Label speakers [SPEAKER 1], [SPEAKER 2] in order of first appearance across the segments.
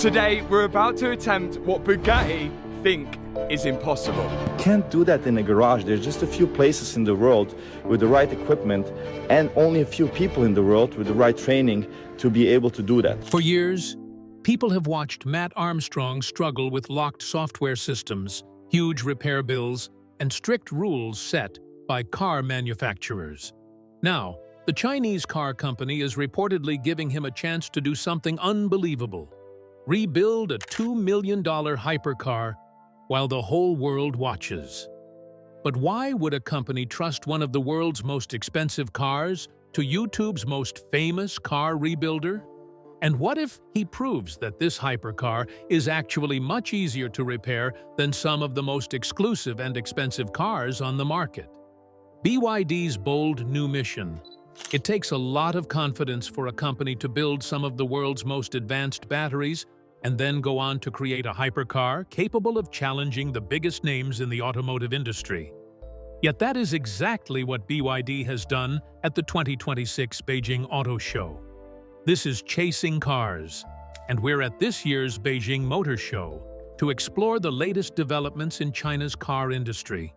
[SPEAKER 1] Today, we're about to attempt what Bugatti think is impossible.
[SPEAKER 2] Can't do that in a garage. There's just a few places in the world with the right equipment and only a few people in the world with the right training to be able to do that.
[SPEAKER 3] For years, people have watched Mat Armstrong struggle with locked software systems, huge repair bills, and strict rules set by car manufacturers. Now, the Chinese car company is reportedly giving him a chance to do something unbelievable: rebuild a $2 million hypercar while the whole world watches. But why would a company trust one of the world's most expensive cars to YouTube's most famous car rebuilder? And what if he proves that this hypercar is actually much easier to repair than some of the most exclusive and expensive cars on the market? BYD's bold new mission. It takes a lot of confidence for a company to build some of the world's most advanced batteries and then go on to create a hypercar capable of challenging the biggest names in the automotive industry. Yet that is exactly what BYD has done at the 2026 Beijing Auto Show. This is Chasing Cars, and we're at this year's Beijing Motor Show to explore the latest developments in China's car industry.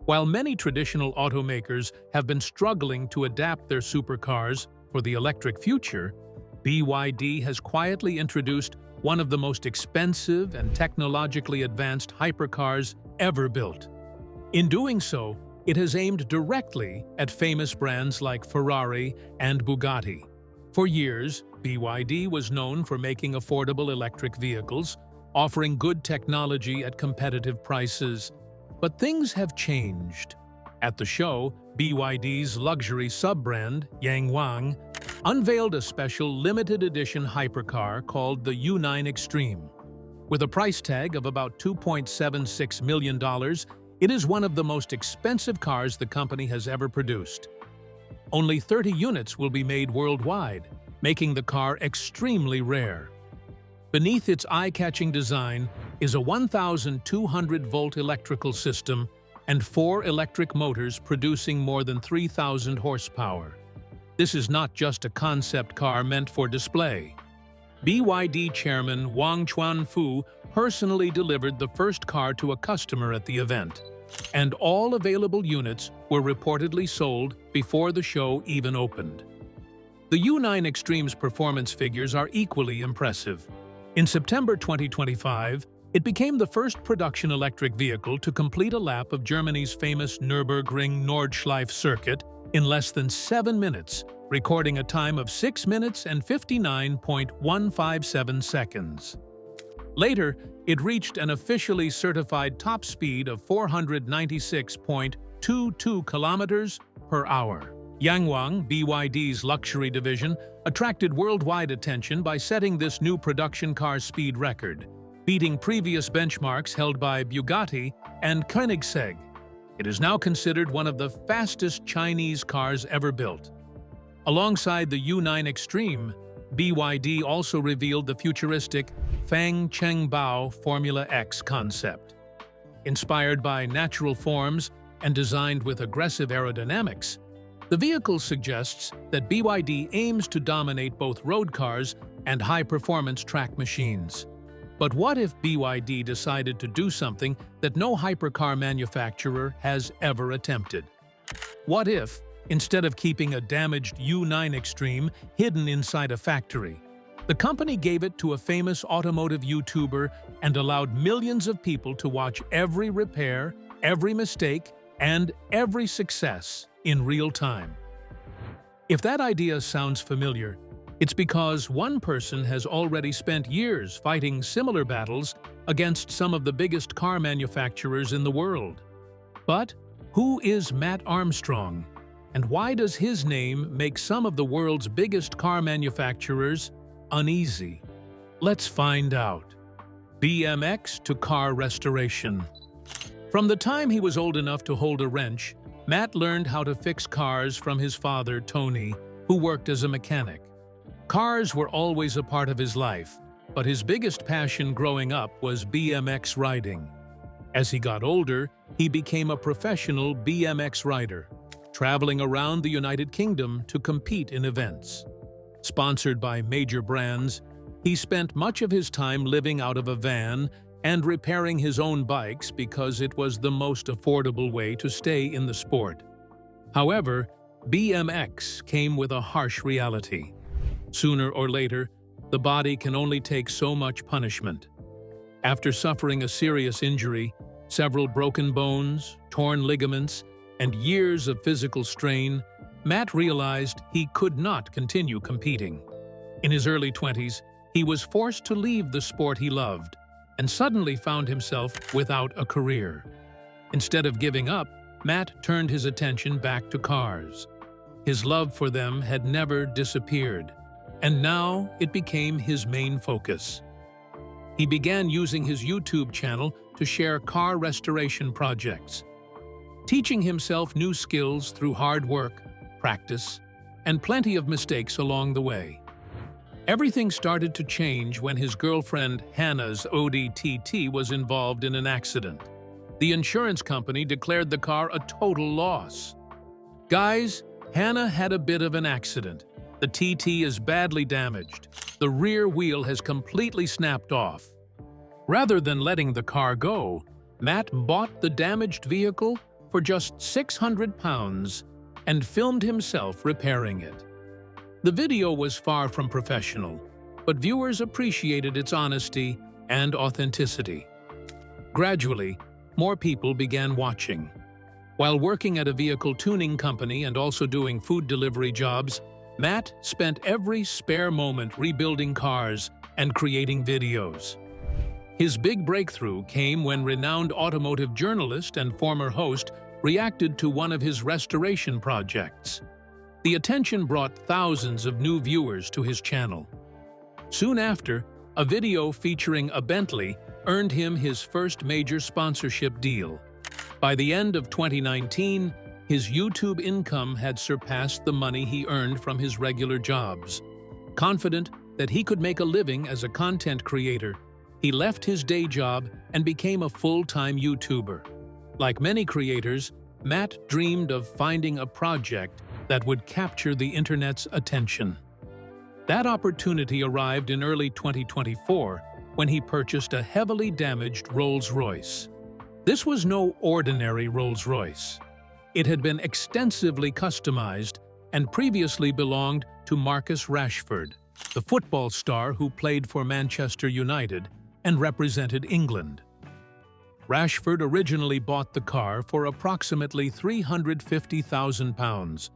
[SPEAKER 3] While many traditional automakers have been struggling to adapt their supercars for the electric future, BYD has quietly introduced one of the most expensive and technologically advanced hypercars ever built. In doing so, it has aimed directly at famous brands like Ferrari and Bugatti. For years, BYD was known for making affordable electric vehicles, offering good technology at competitive prices. But things have changed. At the show, BYD's luxury sub-brand, Yangwang, unveiled a special limited edition hypercar called the U9 Extreme. With a price tag of about $2.76 million, it is one of the most expensive cars the company has ever produced. Only 30 units will be made worldwide, making the car extremely rare. Beneath its eye-catching design is a 1,200-volt electrical system and 4 electric motors producing more than 3,000 horsepower. This is not just a concept car meant for display. BYD chairman Wang Chuanfu personally delivered the first car to a customer at the event, and all available units were reportedly sold before the show even opened. The U9 Extreme's performance figures are equally impressive. In September 2025, it became the first production electric vehicle to complete a lap of Germany's famous Nürburgring Nordschleife circuit in less than 7 minutes, recording a time of 6 minutes and 59.157 seconds. Later, it reached an officially certified top speed of 496.22 kilometers per hour. Yangwang, BYD's luxury division, attracted worldwide attention by setting this new production car speed record, beating previous benchmarks held by Bugatti and Koenigsegg. It is now considered one of the fastest Chinese cars ever built. Alongside the U9 Extreme, BYD also revealed the futuristic Fang Chengbao Formula X concept. Inspired by natural forms and designed with aggressive aerodynamics, the vehicle suggests that BYD aims to dominate both road cars and high-performance track machines. But what if BYD decided to do something that no hypercar manufacturer has ever attempted? What if, instead of keeping a damaged U9 Extreme hidden inside a factory, the company gave it to a famous automotive YouTuber and allowed millions of people to watch every repair, every mistake, and every success in real time? If that idea sounds familiar, it's because one person has already spent years fighting similar battles against some of the biggest car manufacturers in the world. But who is Mat Armstrong, and why does his name make some of the world's biggest car manufacturers uneasy? Let's find out. BMX to car restoration. From the time he was old enough to hold a wrench, Mat learned how to fix cars from his father, Tony, who worked as a mechanic. Cars were always a part of his life, but his biggest passion growing up was BMX riding. As he got older, he became a professional BMX rider, traveling around the United Kingdom to compete in events. Sponsored by major brands, He spent much of his time living out of a van and repairing his own bikes because it was the most affordable way to stay in the sport. However, BMX came with a harsh reality. Sooner or later, the body can only take so much punishment. After suffering a serious injury, several broken bones, torn ligaments, and years of physical strain, Mat realized he could not continue competing. In his early 20s, he was forced to leave the sport he loved and suddenly found himself without a career. Instead of giving up, Mat turned his attention back to cars. His love for them had never disappeared, and now it became his main focus. He began using his YouTube channel to share car restoration projects, teaching himself new skills through hard work, practice, and plenty of mistakes along the way. Everything started to change when his girlfriend Hannah's Audi TT was involved in an accident. The insurance company declared the car a total loss. Guys, Hannah had a bit of an accident. The TT is badly damaged. The rear wheel has completely snapped off. Rather than letting the car go, Mat bought the damaged vehicle for just £600 and filmed himself repairing it. The video was far from professional, but viewers appreciated its honesty and authenticity. Gradually, more people began watching. While working at a vehicle tuning company and also doing food delivery jobs, Mat spent every spare moment rebuilding cars and creating videos. His big breakthrough came when renowned automotive journalist and former host reacted to one of his restoration projects. The attention brought thousands of new viewers to his channel. Soon after, a video featuring a Bentley earned him his first major sponsorship deal. By the end of 2019, his YouTube income had surpassed the money he earned from his regular jobs. Confident that he could make a living as a content creator, he left his day job and became a full-time YouTuber. Like many creators, Mat dreamed of finding a project that would capture the internet's attention. That opportunity arrived in early 2024 when he purchased a heavily damaged Rolls-Royce. This was no ordinary Rolls-Royce. It had been extensively customized and previously belonged to Marcus Rashford, the football star who played for Manchester United and represented England. Rashford originally bought the car for approximately £350,000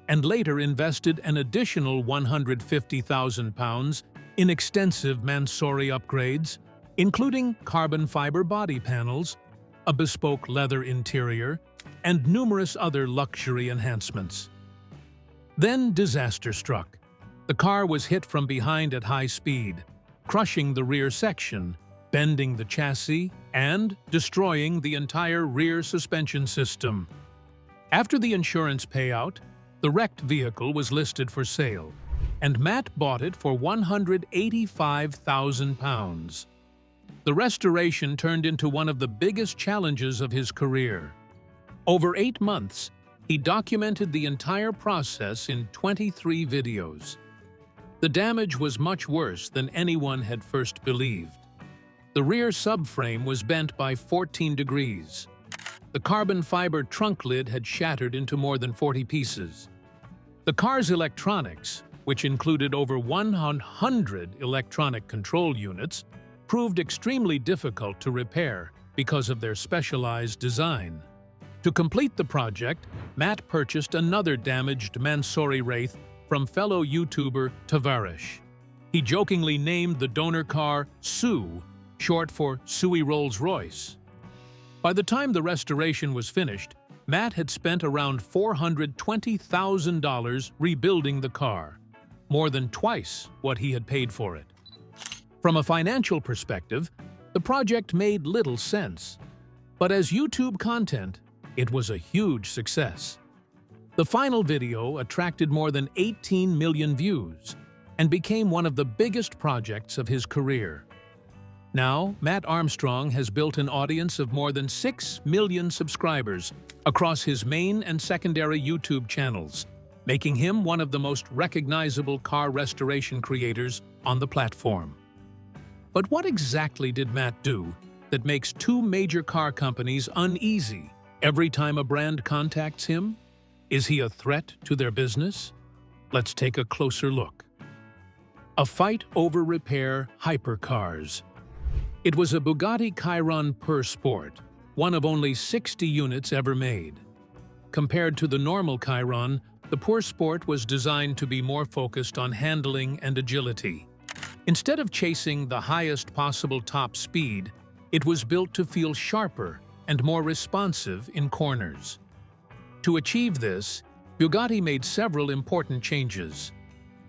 [SPEAKER 3] and later invested an additional £150,000 in extensive Mansory upgrades, including carbon fiber body panels, a bespoke leather interior, and numerous other luxury enhancements. Then disaster struck. The car was hit from behind at high speed, crushing the rear section, bending the chassis, and destroying the entire rear suspension system. After the insurance payout, the wrecked vehicle was listed for sale, and Mat bought it for £185,000. The restoration turned into one of the biggest challenges of his career. Over 8 months, he documented the entire process in 23 videos. The damage was much worse than anyone had first believed. The rear subframe was bent by 14 degrees. The carbon fiber trunk lid had shattered into more than 40 pieces. The car's electronics, which included over 100 electronic control units, proved extremely difficult to repair because of their specialized design. To complete the project, Mat purchased another damaged Mansory Wraith from fellow YouTuber Tavarish. He jokingly named the donor car Sue, short for Suey Rolls-Royce. By the time the restoration was finished, Mat had spent around $420,000 rebuilding the car, more than twice what he had paid for it. From a financial perspective, the project made little sense, but as YouTube content, it was a huge success. The final video attracted more than 18 million views and became one of the biggest projects of his career. Now, Mat Armstrong has built an audience of more than 6 million subscribers across his main and secondary YouTube channels, making him one of the most recognizable car restoration creators on the platform. But what exactly did Mat do that makes two major car companies uneasy every time a brand contacts him? Is he a threat to their business? Let's take a closer look. A fight over repair hypercars. It was a Bugatti Chiron Pur Sport, one of only 60 units ever made. Compared to the normal Chiron, the Pur Sport was designed to be more focused on handling and agility. Instead of chasing the highest possible top speed, it was built to feel sharper and more responsive in corners. To achieve this, Bugatti made several important changes.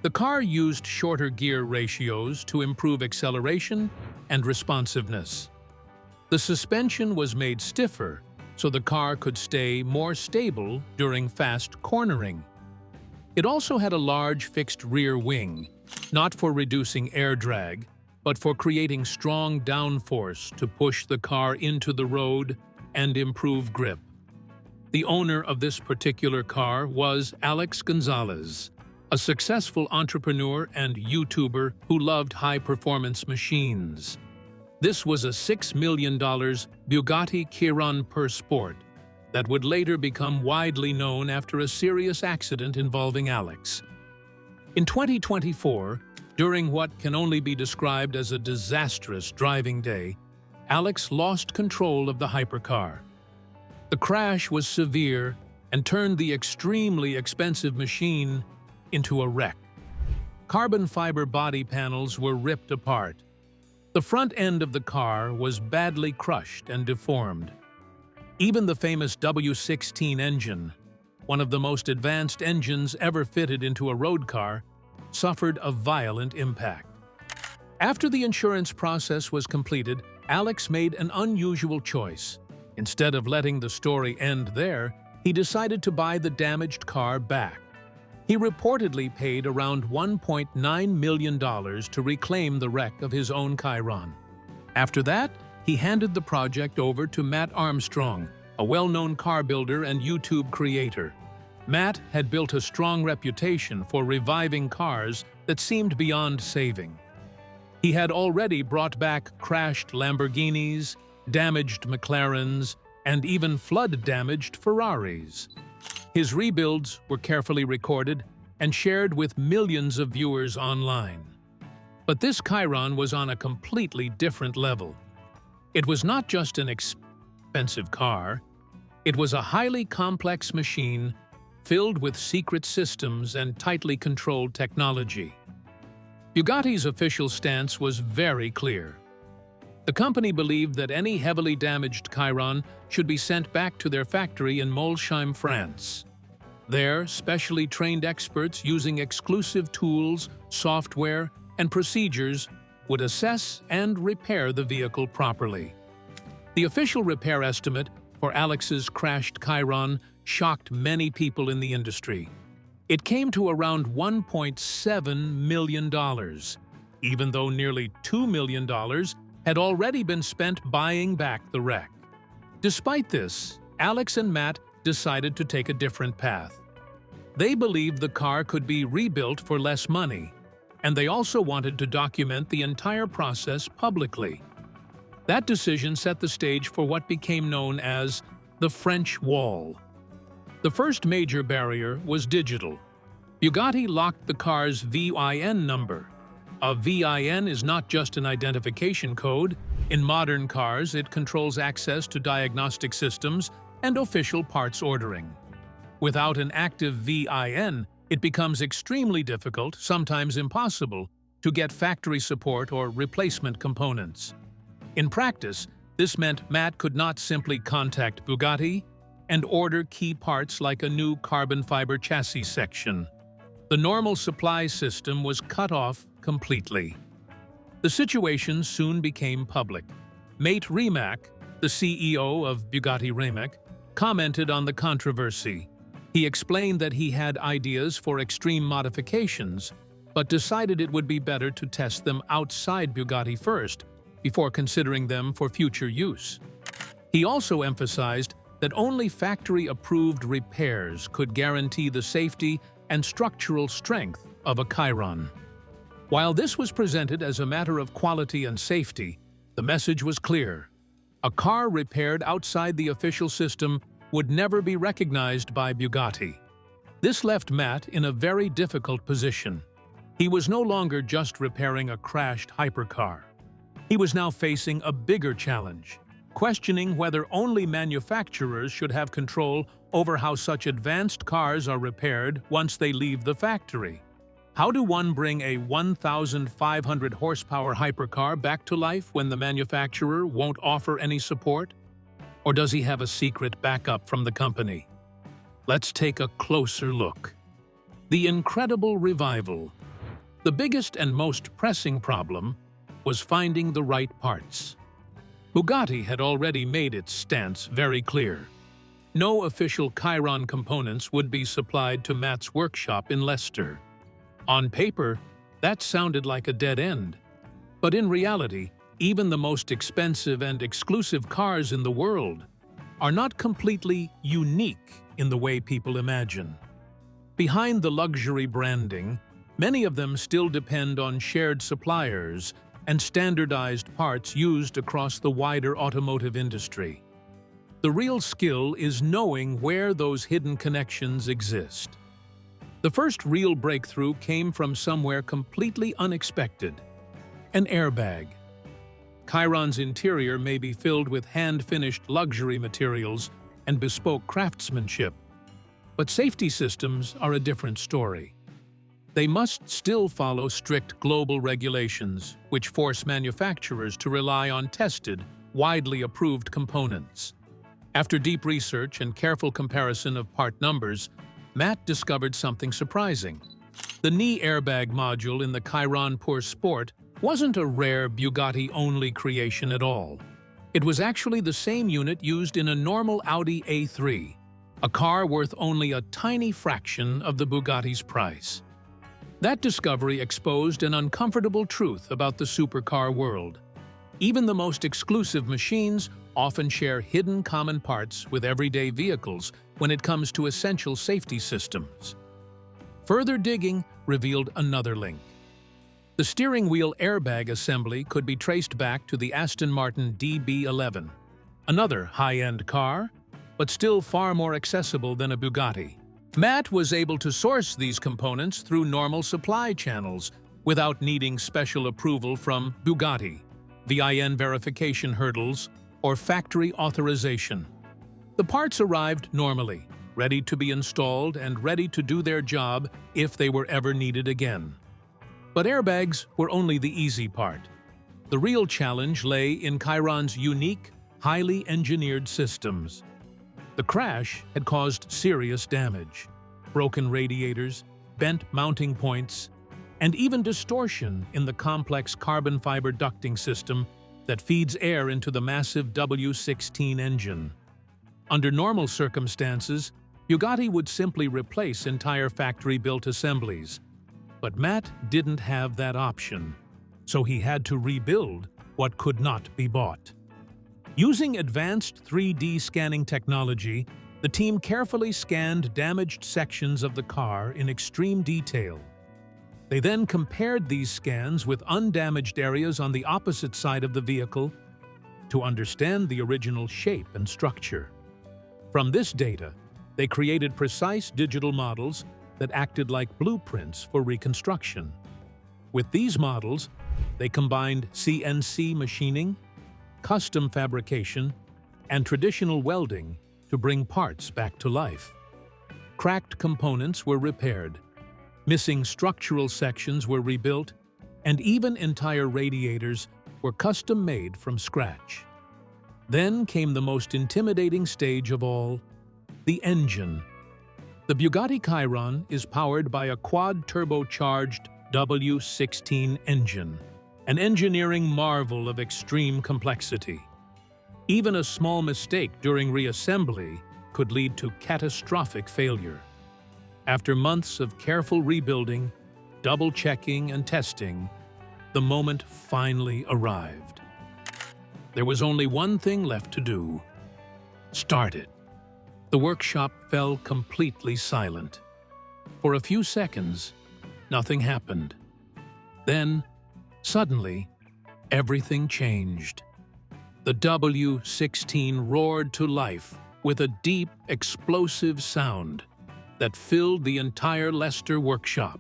[SPEAKER 3] The car used shorter gear ratios to improve acceleration and responsiveness. The suspension was made stiffer so the car could stay more stable during fast cornering. It also had a large fixed rear wing, not for reducing air drag, but for creating strong downforce to push the car into the road and improve grip. The owner of this particular car was Alex Gonzalez, a successful entrepreneur and YouTuber who loved high-performance machines. This was a $6 million Bugatti Chiron Pur Sport that would later become widely known after a serious accident involving Alex. In 2024, during what can only be described as a disastrous driving day, Alex lost control of the hypercar. The crash was severe and turned the extremely expensive machine into a wreck. Carbon fiber body panels were ripped apart. The front end of the car was badly crushed and deformed. Even the famous W16 engine, one of the most advanced engines ever fitted into a road car, suffered a violent impact. After the insurance process was completed, Alex made an unusual choice. Instead of letting the story end there, he decided to buy the damaged car back. He reportedly paid around $1.9 million to reclaim the wreck of his own Chiron. After that, he handed the project over to Mat Armstrong, a well-known car builder and YouTube creator. Mat had built a strong reputation for reviving cars that seemed beyond saving. He had already brought back crashed Lamborghinis, damaged McLarens, and even flood-damaged Ferraris. His rebuilds were carefully recorded and shared with millions of viewers online. But this Chiron was on a completely different level. It was not just an expensive car, it was a highly complex machine filled with secret systems and tightly controlled technology. Bugatti's official stance was very clear. The company believed that any heavily damaged Chiron should be sent back to their factory in Molsheim, France. There, specially trained experts using exclusive tools, software, and procedures would assess and repair the vehicle properly. The official repair estimate for Alex's crashed Chiron shocked many people in the industry. It came to around $1.7 million, even though nearly $2 million had already been spent buying back the wreck. Despite this, Alex and Mat decided to take a different path. They believed the car could be rebuilt for less money, and they also wanted to document the entire process publicly. That decision set the stage for what became known as the French Wall. The first major barrier was digital. Bugatti locked the car's VIN number. A VIN is not just an identification code. In modern cars, it controls access to diagnostic systems and official parts ordering. Without an active VIN, it becomes extremely difficult, sometimes impossible, to get factory support or replacement components. In practice, this meant Mat could not simply contact Bugatti and order key parts like a new carbon fiber chassis section. The normal supply system was cut off completely. The situation soon became public. Mate Rimac, the CEO of Bugatti Rimac, commented on the controversy. He explained that he had ideas for extreme modifications, but decided it would be better to test them outside Bugatti first, before considering them for future use. He also emphasized that only factory-approved repairs could guarantee the safety and structural strength of a Chiron. While this was presented as a matter of quality and safety, the message was clear. A car repaired outside the official system would never be recognized by Bugatti. This left Mat in a very difficult position. He was no longer just repairing a crashed hypercar. He was now facing a bigger challenge, questioning whether only manufacturers should have control over how such advanced cars are repaired once they leave the factory. How do one bring a 1,500 horsepower hypercar back to life when the manufacturer won't offer any support? Or does he have a secret backup from the company? Let's take a closer look. The incredible revival. The biggest and most pressing problem was finding the right parts. Bugatti had already made its stance very clear. No official Chiron components would be supplied to Mat's workshop in Leicester. On paper, that sounded like a dead end. But in reality, even the most expensive and exclusive cars in the world are not completely unique in the way people imagine. Behind the luxury branding, many of them still depend on shared suppliers and standardized parts used across the wider automotive industry. The real skill is knowing where those hidden connections exist. The first real breakthrough came from somewhere completely unexpected: an airbag. Chiron's interior may be filled with hand-finished luxury materials and bespoke craftsmanship, but safety systems are a different story. They must still follow strict global regulations, which force manufacturers to rely on tested, widely approved components. After deep research and careful comparison of part numbers, Mat discovered something surprising. The knee airbag module in the Chiron Pure Sport wasn't a rare Bugatti-only creation at all. It was actually the same unit used in a normal Audi A3, a car worth only a tiny fraction of the Bugatti's price. That discovery exposed an uncomfortable truth about the supercar world. Even the most exclusive machines often share hidden common parts with everyday vehicles when it comes to essential safety systems. Further digging revealed another link. The steering wheel airbag assembly could be traced back to the Aston Martin DB11, another high-end car, but still far more accessible than a Bugatti. Mat was able to source these components through normal supply channels without needing special approval from Bugatti, VIN verification hurdles, or factory authorization. The parts arrived normally, ready to be installed and ready to do their job if they were ever needed again. But airbags were only the easy part. The real challenge lay in Chiron's unique, highly engineered systems. The crash had caused serious damage: broken radiators, bent mounting points, and even distortion in the complex carbon fiber ducting system that feeds air into the massive W16 engine. Under normal circumstances, Bugatti would simply replace entire factory-built assemblies. But Mat didn't have that option, so he had to rebuild what could not be bought. Using advanced 3D scanning technology, the team carefully scanned damaged sections of the car in extreme detail. They then compared these scans with undamaged areas on the opposite side of the vehicle to understand the original shape and structure. From this data, they created precise digital models that acted like blueprints for reconstruction. With these models, they combined CNC machining, custom fabrication, and traditional welding to bring parts back to life. Cracked components were repaired, missing structural sections were rebuilt, and even entire radiators were custom-made from scratch. Then came the most intimidating stage of all: the engine. The Bugatti Chiron is powered by a quad-turbocharged W16 engine, an engineering marvel of extreme complexity. Even a small mistake during reassembly could lead to catastrophic failure. After months of careful rebuilding, double-checking, and testing, the moment finally arrived. There was only one thing left to do: start it. The workshop fell completely silent. For a few seconds, nothing happened. Then, suddenly, everything changed. The W16 roared to life with a deep, explosive sound that filled the entire Leicester workshop.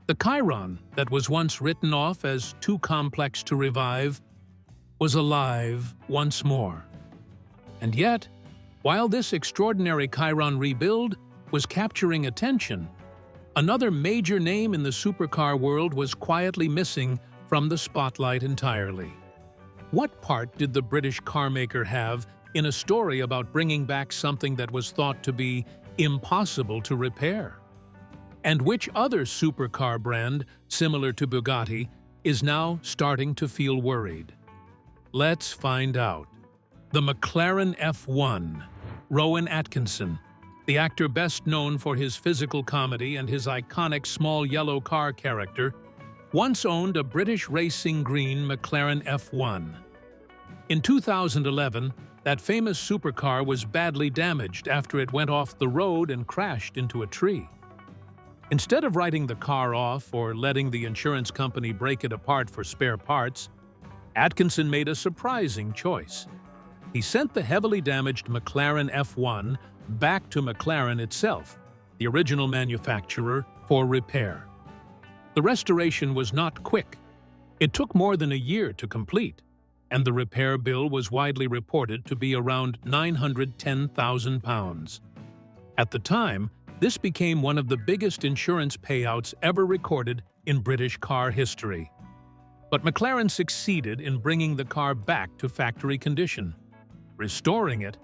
[SPEAKER 3] The Chiron that was once written off as too complex to revive was alive once more. And yet, while this extraordinary Chiron rebuild was capturing attention, another major name in the supercar world was quietly missing from the spotlight entirely. What part did the British carmaker have in a story about bringing back something that was thought to be impossible to repair? And which other supercar brand, similar to Bugatti, is now starting to feel worried? Let's find out. The McLaren F1. Rowan Atkinson, the actor best known for his physical comedy and his iconic small yellow car character, once owned a British racing green McLaren F1. In 2011, that famous supercar was badly damaged after it went off the road and crashed into a tree. Instead of writing the car off or letting the insurance company break it apart for spare parts, Atkinson made a surprising choice. He sent the heavily damaged McLaren F1 back to McLaren itself, the original manufacturer, for repair. The restoration was not quick. It took more than a year to complete, and the repair bill was widely reported to be around £910,000. At the time, this became one of the biggest insurance payouts ever recorded in British car history. But McLaren succeeded in bringing the car back to factory condition, restoring it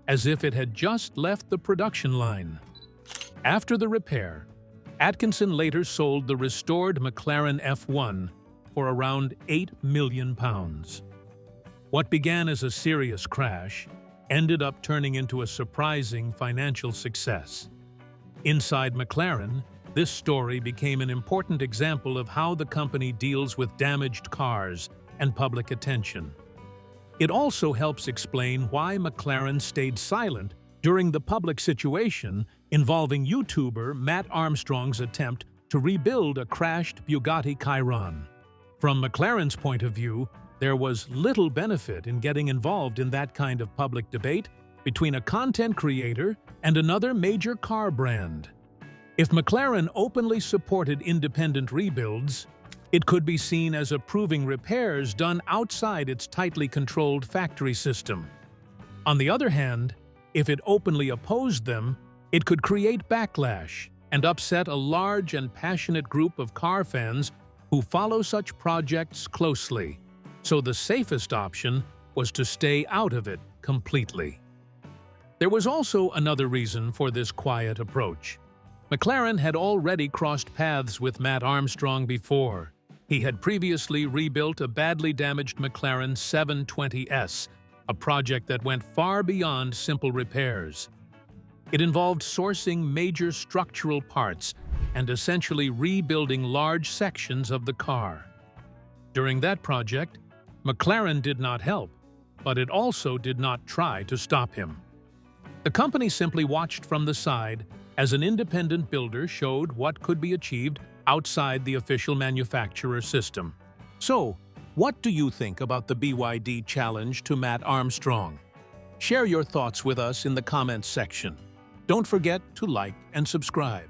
[SPEAKER 3] as if it had just left the production line. After the repair, Atkinson later sold the restored McLaren F1 for around £8 million. What began as a serious crash ended up turning into a surprising financial success. Inside McLaren, this story became an important example of how the company deals with damaged cars and public attention. It also helps explain why McLaren stayed silent during the public situation involving YouTuber Mat Armstrong's attempt to rebuild a crashed Bugatti Chiron. From McLaren's point of view, there was little benefit in getting involved in that kind of public debate between a content creator and another major car brand. If McLaren openly supported independent rebuilds, it could be seen as approving repairs done outside its tightly controlled factory system. On the other hand, if it openly opposed them, it could create backlash and upset a large and passionate group of car fans who follow such projects closely. So the safest option was to stay out of it completely. There was also another reason for this quiet approach. McLaren had already crossed paths with Mat Armstrong before. He had previously rebuilt a badly damaged McLaren 720S, a project that went far beyond simple repairs. It involved sourcing major structural parts and essentially rebuilding large sections of the car. During that project, McLaren did not help, but it also did not try to stop him. The company simply watched from the side as an independent builder showed what could be achieved outside the official manufacturer system. So, what do you think about the BYD challenge to Mat Armstrong? Share your thoughts with us in the comments section. Don't forget to like and subscribe.